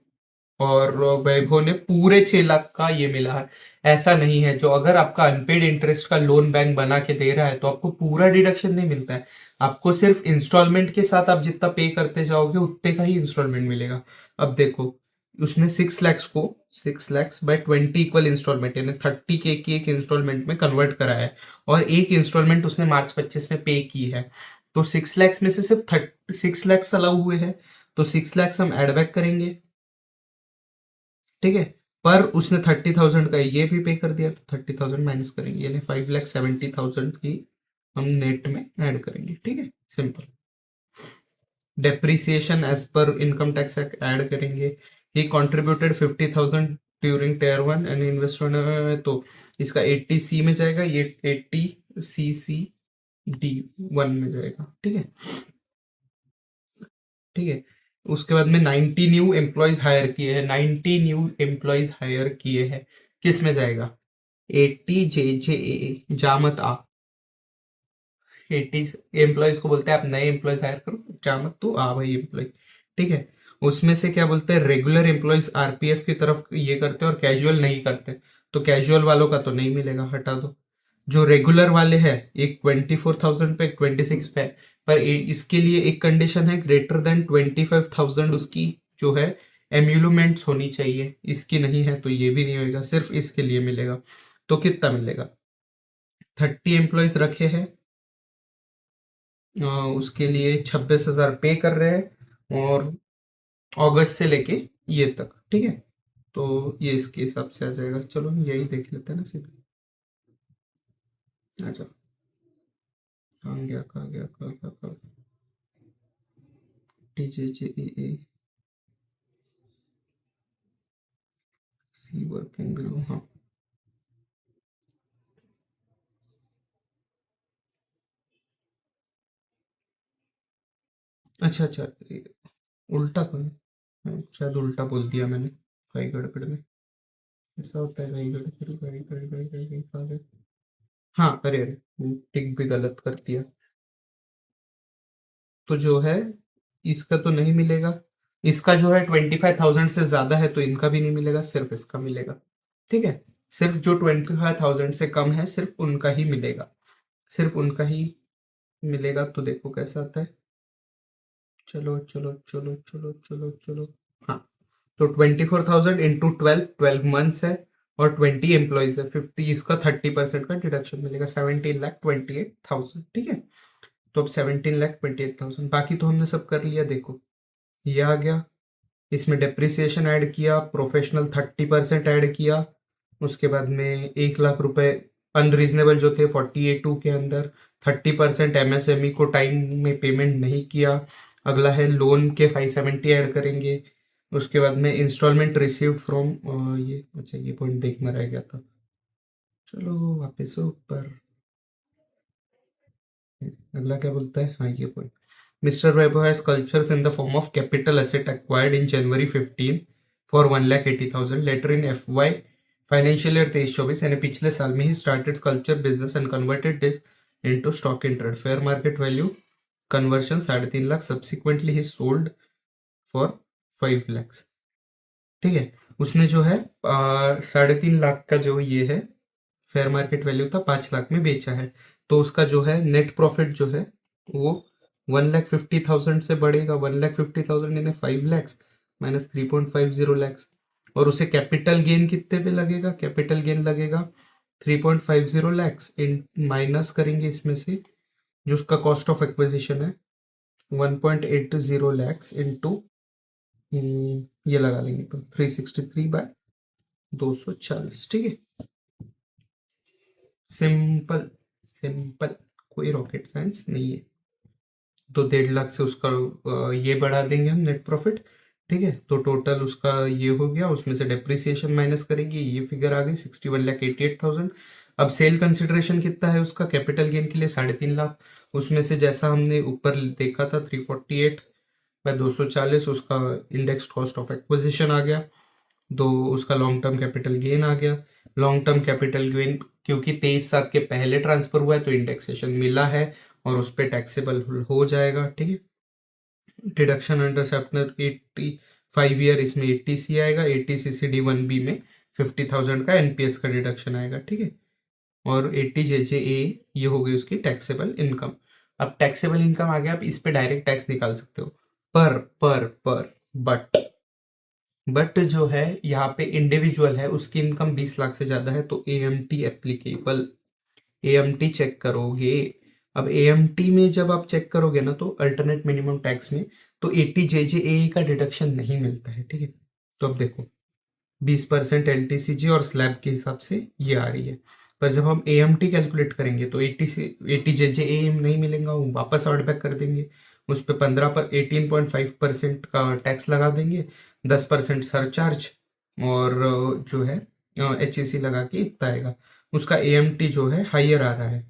और वैभव ने पूरे 6 लाख का ये मिला है। ऐसा नहीं है, जो अगर आपका अनपेड इंटरेस्ट का लोन बैंक बना के दे रहा है तो आपको पूरा डिडक्शन नहीं मिलता है, आपको सिर्फ इंस्टॉलमेंट के साथ आप जितना पे करते जाओगे उतने का ही इंस्टॉलमेंट मिलेगा। अब देखो, उसने 6 lakhs बाय 20 इक्वल इंस्टॉलमेंट यानी 30K की एक इंस्टॉलमेंट में कन्वर्ट करा है, और एक इंस्टॉलमेंट उसने मार्च 25 में पे की है। तो 6 lakhs में से सिर्फ 6 lakhs अलाउ हुए हैं, तो 6 lakhs हम एड बैक करेंगे, ठीक है। पर उसने 30,000 का ये भी पे कर दिया, तो 30,000 माइनस करेंगे, यानी 5,70,000 की हम नेट में ऐड करेंगे, ठीक है, simple. Depreciation as per income tax act add करेंगे। He contributed 50,000 during tier 1 and investment, तो इसका 80C में जाएगा, ये 80CCD1 में जाएगा, ठीक है, ठीक है। उसके बाद में 90 न्यू एम्प्लॉयज हायर किए हैं, 90 न्यू एम्प्लॉयज हायर किए हैं, किस में जाएगा? 80 JJAA जामत आ, 80 एम्प्लॉयज को बोलते हैं आप नए एम्प्लॉयज हायर करो, जामत तो आ भाई एम्प्लॉय, ठीक है। उसमें से क्या बोलते हैं, रेगुलर एम्प्लॉयज आरपीएफ की तरफ ये करते हैं और कैजुअल नहीं करते, तो कैजुअल वालों का तो नहीं मिलेगा, हटा दो। जो रेगुलर वाले हैं, एक 24,000 पे, एक 26 पे है, पर इसके लिए एक कंडीशन है, ग्रेटर देन 25,000 उसकी जो है एम्यूलमेंट्स होनी चाहिए, इसकी नहीं है तो ये भी नहीं होगा, सिर्फ इसके लिए मिलेगा। तो कितना मिलेगा? 30 एम्प्लॉयज रखे हैं, उसके लिए 26,000 पे कर रहे हैं, और अगस्त से लेके ये तक, ठीक है। तो ये इसके हिसाब से आ जाएगा, चलो यही देख लेते हैं ना सीधा। आ जाओ, कहाँ गया, कहाँ गया, कहाँ गया, कहाँ? TJJEA सी वर्किंग बिलो, हाँ, अच्छा अच्छा, उल्टा कौन? हाँ, शायद उल्टा बोल दिया मैंने, कई गड़बड़ में ऐसा होता है, कई गड़बड़, कई गड़बड़, कई गड़बड़। हाँ, अरे अरे, टिक भी गलत कर दिया। तो जो है, इसका तो नहीं मिलेगा, इसका जो है 25,000 से ज्यादा है तो इनका भी नहीं मिलेगा, सिर्फ इसका मिलेगा, ठीक है। सिर्फ जो 25,000 से कम है सिर्फ उनका ही मिलेगा, सिर्फ उनका ही मिलेगा। तो देखो कैसा आता है, चलो चलो चलो चलो चलो चलो, हाँ। तो 24,000 इंटू 12 मंथ्स है, और 20 एम्प्लॉयज है, 50, इसका 30% का डिडक्शन मिलेगा, 17,28,000, ठीक है। तो अब 17,28,000, बाकी तो हमने सब कर लिया, देखो ये आ गया। इसमें डेप्रिसिएशन ऐड किया, प्रोफेशनल 30% ऐड किया, उसके बाद में 1 लाख रुपए अनरीजनेबल जो थे 48 के अंदर, 30% एमएसएमई को टाइम में पेमेंट नहीं किया। अगला है लोन के 570 ऐड करेंगे। उसके बाद में इंस्टॉलमेंट रिसीव्ड फ्रॉम, ये अच्छा, ये पॉइंट देखना रह गया था, चलो वापस ऊपर। अगला क्या बोलता है, हाँ ये point, mister Vaibhav has cultures in the form of capital asset acquired in January 15 for 1,80,000 later in FY financial year 23-24, यानी पिछले साल में ही started culture business and converted this into stock in trade, fair market value conversion 3.5 lakh, subsequently he sold for 5 lakhs, ठीक है। उसने जो है 3.5 लाख का जो ये है फेयर मार्केट वैल्यू था, 5 लाख में बेचा है, तो उसका जो है नेट प्रॉफिट जो है वो 1,50,000 से बढ़ेगा, 1,50,000 यानी 5 lakhs माइनस 3.50 lakhs, और उसे कैपिटल गेन कितने पे लगेगा? कैपिटल गेन लगेगा 3.50 lakhs, इन माइनस करेंगे इसमें से जो उसका कॉस्ट ऑफ एक्विजिशन है 1.80 lakhs इंटू ये लगा लेंगे तो 363/240, ठीक है, सिंपल, सिंपल, कोई रॉकेट साइंस नहीं है। तो 1.5 लाख से उसका ये बढ़ा देंगे हम नेट प्रॉफिट, ठीक है। तो टोटल उसका ये हो गया, उसमें से डेप्रिसिएशन माइनस करेंगे, ये फिगर आ गई 61,88,000। अब सेल कंसिडरेशन कितना है उसका कैपिटल गेन के लिए? 3.5 लाख। उसमें से जैसा हमने ऊपर देखा था 348/240 उसका इंडेक्स कॉस्ट ऑफ एक्विजिशन आ गया, तो उसका लॉन्ग टर्म कैपिटल गेन आ गया। लॉन्ग टर्म कैपिटल गेन क्योंकि 23/7 के पहले ट्रांसफर हुआ है तो इंडेक्सेशन मिला है और उस पर टैक्सेबल हो जाएगा, ठीक है। डिडक्शन अंडर चैप्टर 85 ईयर, इसमें 80C आएगा, 80CCD1B में 50,000 का एनपीएस का डिडक्शन आएगा, ठीक है। और 80 JJA ये हो गई उसकी टैक्सेबल इनकम। अब टैक्सेबल इनकम आ गया, अब इस पे डायरेक्ट टैक्स निकाल सकते हो, पर बट बट जो है यहाँ पे इंडिविजुअल है, उसकी इनकम 20 लाख से ज़्यादा है तो एएमटी एप्लीकेबल। एएमटी चेक करोगे, अब एएमटी में जब आप चेक करोगे ना तो अल्टरनेट मिनिमम टैक्स में तो 80 जेजेए का डिडक्शन नहीं मिलता है, ठीक है। तो अब देखो 20% एलटीसीजी और स्लैब के हिसाब से ये आ रही है, पर जब हम एएमटी कैलकुलेट करेंगे तो 80 जेजेए नहीं मिलेगा, वो वापस आउट बैक कर देंगे, उस पर 18.5% का टैक्स लगा देंगे, 10% सरचार्ज और जो है एचएसी लगा के इतना आएगा। उसका एएमटी जो है हायर आ रहा है।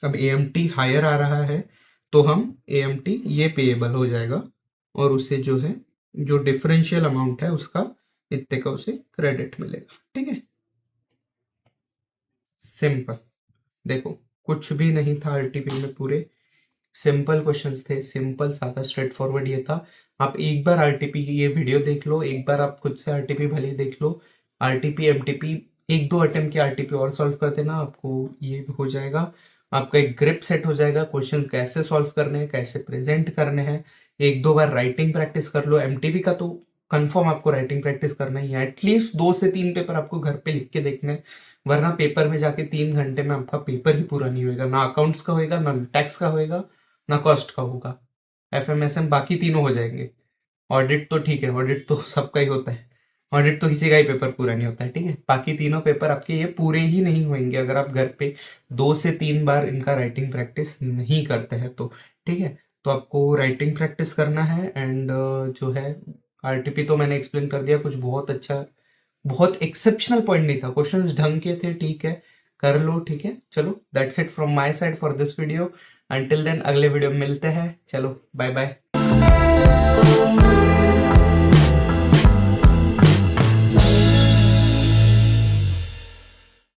अब एएमटी हायर आ रहा है तो हम एएमटी ये पेएबल हो जाएगा और उसे जो है जो डिफरेंशियल अमाउंट है उसका इतने का उसे क्रेडिट मिलेगा, ठीक है। सिंपल, देखो कुछ भी नहीं था आरटीपी में, पूरे सिंपल क्वेश्चंस थे, सिंपल सादा स्ट्रेट फॉरवर्ड ये था। आप एक बार आरटीपी की ये वीडियो देख लो, एक बार आप खुद से आरटीपी भले ही देख लो, आरटीपी एमटीपी एक दो अटेम्प्ट के आरटीपी और सॉल्व कर देना, आपको ये हो जाएगा, आपका एक ग्रिप सेट हो जाएगा, क्वेश्चंस कैसे सॉल्व करने हैं, कैसे प्रेजेंट करने हैं। एक दो बार राइटिंग प्रैक्टिस कर लो, एमटीपी का तो कंफर्म आपको राइटिंग प्रैक्टिस करना ही है, एटलीस्ट 2 से 3 पेपर आपको घर पे लिख के देखना है, वरना पेपर में जाके 3 घंटे में आपका पेपर ही पूरा नहीं होएगा, ना अकाउंट्स का होएगा, ना टैक्स का होएगा, ना कॉस्ट का होगा। एफएमएसएम बाकी तीनों हो जाएंगे, ऑडिट तो ठीक है, ऑडिट तो सबका ही होता है, ऑडिट तो किसी का ही पेपर पूरा नहीं होता है, ठीक है। बाकी तीनों पेपर आपके ये पूरे ही नहीं होंगे अगर आप घर पे 2 से 3 बार इनका राइटिंग प्रैक्टिस नहीं करते हैं तो, ठीक है। तो आपको राइटिंग प्रैक्टिस करना है एंड जो है आरटीपी तो मैंने एक्सप्लेन कर दिया, कुछ बहुत अच्छा, बहुत एक्सेप्शनल पॉइंट नहीं था, क्वेश्चंस ढंग के थे, ठीक है, कर लो, ठीक है। चलो that's it from my side for this video, until then अगले वीडियो में मिलते हैं, चलो बाय बाय।